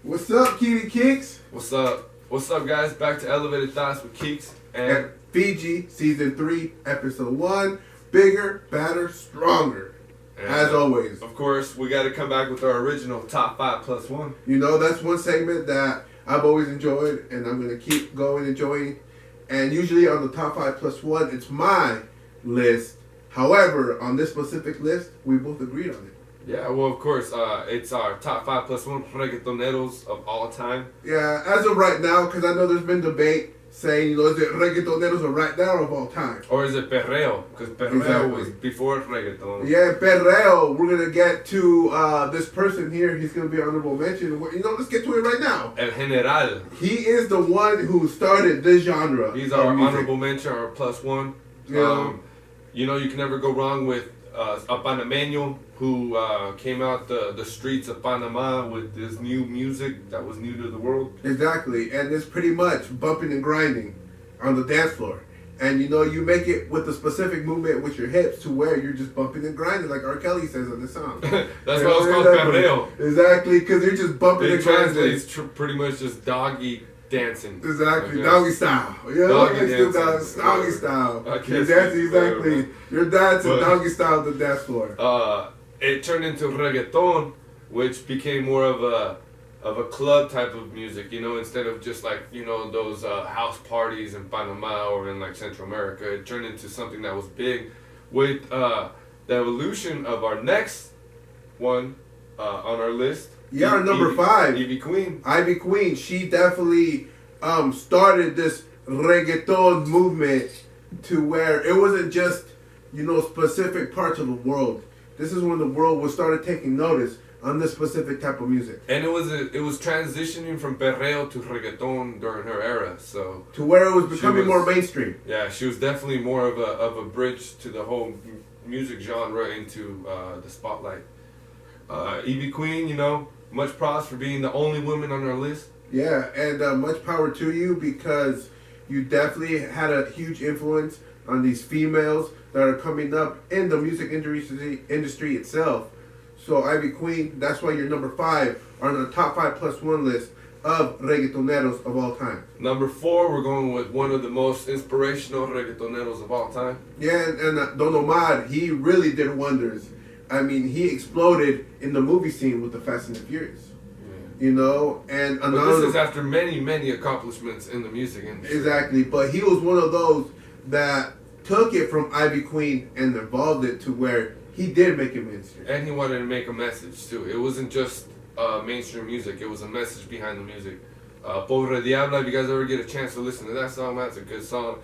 What's up, Keeks? What's up? What's up, guys? Back to Elevated Thoughts with Keeks and Fiji, Season 3, Episode 1. Bigger, better, stronger. And as always. Of course, we got to come back with our original Top 5 Plus 1. You know, that's one segment that I've always enjoyed, and I'm going to keep going enjoying. And usually on the Top 5 Plus 1, it's my list. However, on this specific list, we both agreed on it. Yeah, well, of course, it's our Top 5 Plus 1 reggaetoneros of all time. Yeah, as of right now, because I know there's been debate saying, is it reggaetoneros of right now or of all time? Or is it perreo? Because perreo was before reggaeton. Yeah, perreo. We're going to get to this person here. He's going to be honorable mention. Let's get to it right now. El General. He is the one who started this genre. He's our honorable mention, our plus 1. Yeah. You can never go wrong with a Panameño who came out the streets of Panama with this new music that was new to the world. Exactly, and it's pretty much bumping and grinding on the dance floor. And you make it with a specific movement with your hips to where you're just bumping and grinding, like R. Kelly says on the song. That's why it's called perreo. Exactly, because you're just bumping and grinding. It translates pretty much just doggy dancing. Exactly, doggy style. Doggy style. You're dancing, exactly. You're dancing doggy style on the dance floor. It turned into reggaeton, which became more of a club type of music, instead of just like, those house parties in Panama or in like Central America. It turned into something that was big with the evolution of our next one on our list. Yeah, number 5. Ivy Queen. Ivy Queen, she definitely started this reggaeton movement to where it wasn't just, specific parts of the world. This is when the world was started taking notice on this specific type of music. And it was transitioning from perreo to reggaeton during her era, so to where it was becoming more mainstream. Yeah, she was definitely more of a bridge to the whole music genre into the spotlight. Ivy Queen, much props for being the only woman on our list. Yeah, and much power to you because you definitely had a huge influence on these females that are coming up in the music industry itself. So Ivy Queen, that's why you're number 5 on the Top 5 Plus 1 list of reggaetoneros of all time. Number 4, we're going with one of the most inspirational reggaetoneros of all time. Yeah, and Don Omar, he really did wonders. I mean, he exploded in the movie scene with the Fast and the Furious. Yeah. But this is after many accomplishments in the music industry. Exactly, but he was one of those that took it from Ivy Queen and evolved it to where he did make it mainstream. And he wanted to make a message too. It wasn't just mainstream music, it was a message behind the music. Pobre Diabla, if you guys ever get a chance to listen to that song, that's a good song.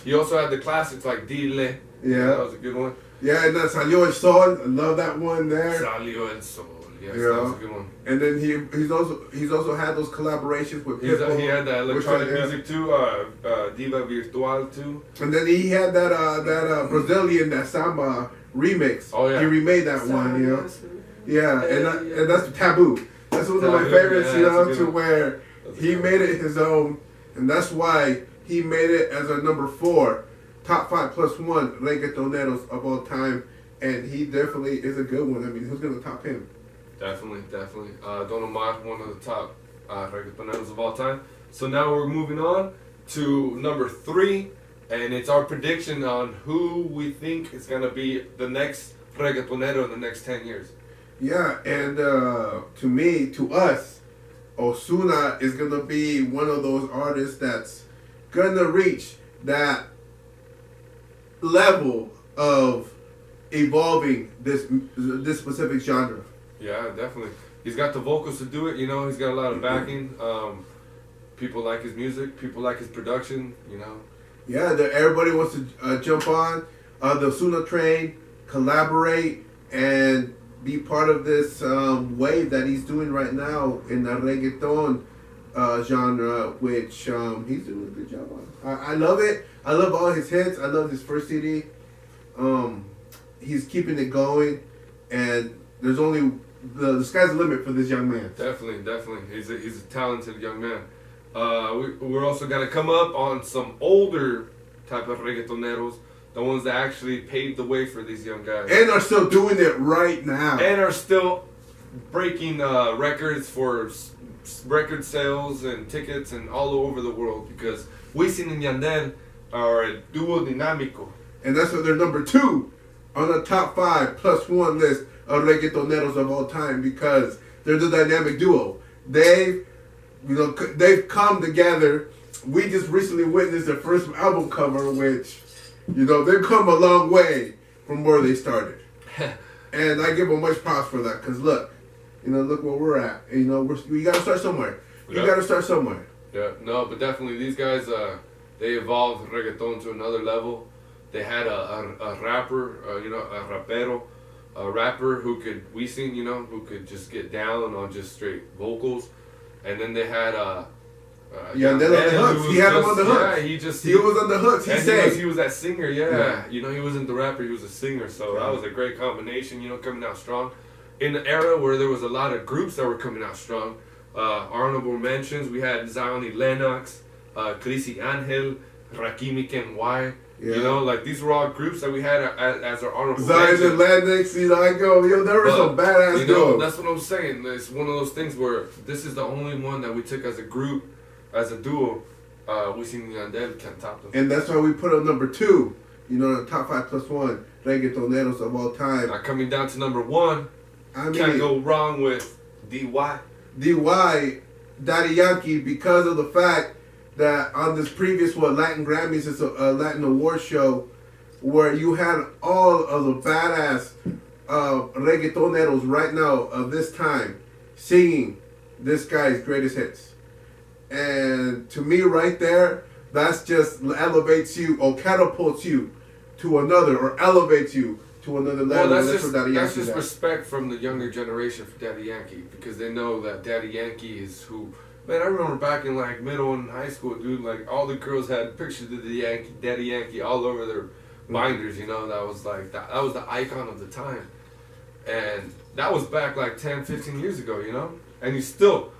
He also had the classics like Dile. Yeah. That was a good one. Yeah, and Salió el Sol, I love that one there. Salió el Sol. Yes, that was a good one. And then he's also had those collaborations with Pitbull. He had that electronic music too, Diva Virtual too. And then he had that Brazilian, that samba remix. Oh yeah. He remade that one, Yeah, and that's Taboo. That's one of my favorites, to where he made it his own, and that's why he made it as a number 4, Top 5 Plus 1 reggaetoneros of all time, and he definitely is a good one. I mean, who's gonna top him? Definitely. Don Omar, one of the top reggaetoneros of all time. So now we're moving on to number 3, and it's our prediction on who we think is going to be the next reggaetonero in the next 10 years. Yeah, and to us, Ozuna is going to be one of those artists that's going to reach that level of evolving this specific genre. Yeah, definitely. He's got the vocals to do it, he's got a lot of backing. People like his music, people like his production, Yeah, everybody wants to jump on the Ozuna train, collaborate, and be part of this wave that he's doing right now in the reggaeton genre, which he's doing a good job on. I love it. I love all his hits. I love his first CD. He's keeping it going, and there's only the sky's the limit for this young man. Definitely. He's a talented young man. We're also gonna come up on some older type of reggaetoneros, the ones that actually paved the way for these young guys, and are still doing it right now, and are still breaking records for record sales and tickets and all over the world because Wisin and Yandel are a duo dinámico. And that's why they're number 2 on the top 5 plus 1 list of reggaetoneros of all time because they're the dynamic duo. They've come together. We just recently witnessed their first album cover, which, they've come a long way from where they started. And I give them much props for that because look where we're at. We got to start somewhere. You got to start somewhere. Yeah, no, but definitely these guys, they evolved reggaeton to another level. They had a rapper, a rapero, a rapper who could Wisin, who could just get down on just straight vocals, and then they had Yandel on the hooks. He had him on the hooks. Yeah, he was on the hooks. He was that singer. Yeah, he wasn't the rapper. He was a singer. So that was a great combination. Coming out strong in an era where there was a lot of groups that were coming out strong. Honorable mentions. We had Zion y Lennox, Keeks and Fiji, Rakim and Y. Yeah. These were all groups that we had as our honorable mentions. Zion and Lennox, there were some badass duos. That's what I'm saying. It's one of those things where this is the only one that we took as a group, as a duo. Wisin and Yandel can't top them. And that's why we put them number 2, the top 5 plus 1 reggaetoneros of all time. Now coming down to number 1, can't go wrong with DY. DY, Daddy Yankee, because of the fact that on this previous Latin Grammys, it's a Latin award show where you had all of the badass reggaetoneros right now of this time singing this guy's greatest hits. And to me right there, that's just elevates you or catapults you to another or elevates you to another level. Well, that's just respect from the younger generation for Daddy Yankee because they know that Daddy Yankee is who. Man, I remember back in middle and high school, dude. All the girls had pictures of the Daddy Yankee all over their binders. That was that was the icon of the time, and that was back 10, 15 years ago. And he's still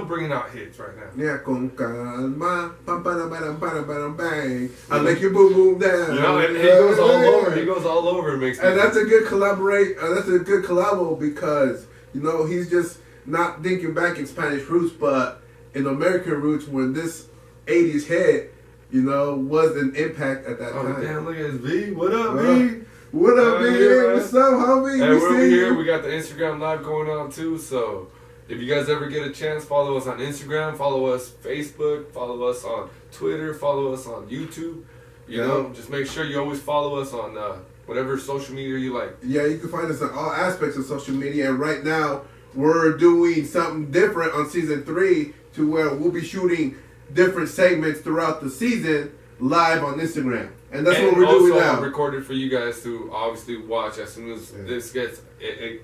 bringing out hits right now. Yeah, con calma, pam pam pam pam pam bang. I like your boom boom down. And he goes all over. He goes all over. And that's a good collaborate. That's a good collabo because he's just not thinking back in Spanish roots, but in American roots when this 80s hit, was an impact at that time. Oh, damn, look at this V. What up, V? What up, V? Hey, what's up, homie? And we're over here. We got the Instagram live going on, too. So if you guys ever get a chance, follow us on Instagram, follow us Facebook, follow us on Twitter, follow us on YouTube. Just make sure you always follow us on whatever social media you like. Yeah, you can find us on all aspects of social media. And right now, we're doing something different on season 3 to where we'll be shooting different segments throughout the season live on Instagram. And that's what we're doing now. Also recorded for you guys to obviously watch as soon as this gets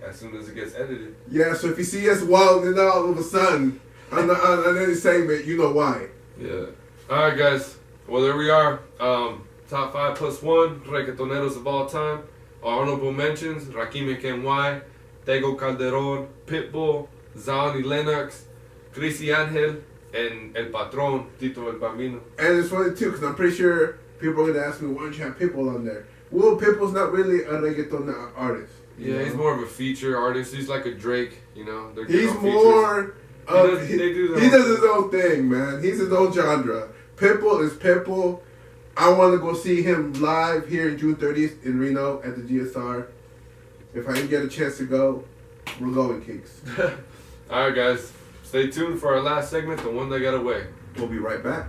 as soon as it gets edited. Yeah, so if you see us wilding out all of a sudden on any segment, you know why. Yeah. Alright guys. Well, there we are. Top 5 plus 1 reggaetoneros of all time. Honorable mentions: Rakim and Y, Tego Calderon, Pitbull, Zion y Lennox, Keeks and Fiji, and El Patron, Tito El Bambino. And it's funny too, because I'm pretty sure people are going to ask me, why don't you have Pitbull on there? Well, Pitbull's not really a reggaeton artist. Yeah, he's more of a feature artist. He's like a Drake, He's more of, he does his own thing, man. He's his own genre. Pitbull is Pitbull. I want to go see him live here in June 30th in Reno at the GSR. If I can get a chance to go, we're going, Keeks. Alright guys, stay tuned for our last segment, the one that got away. We'll be right back.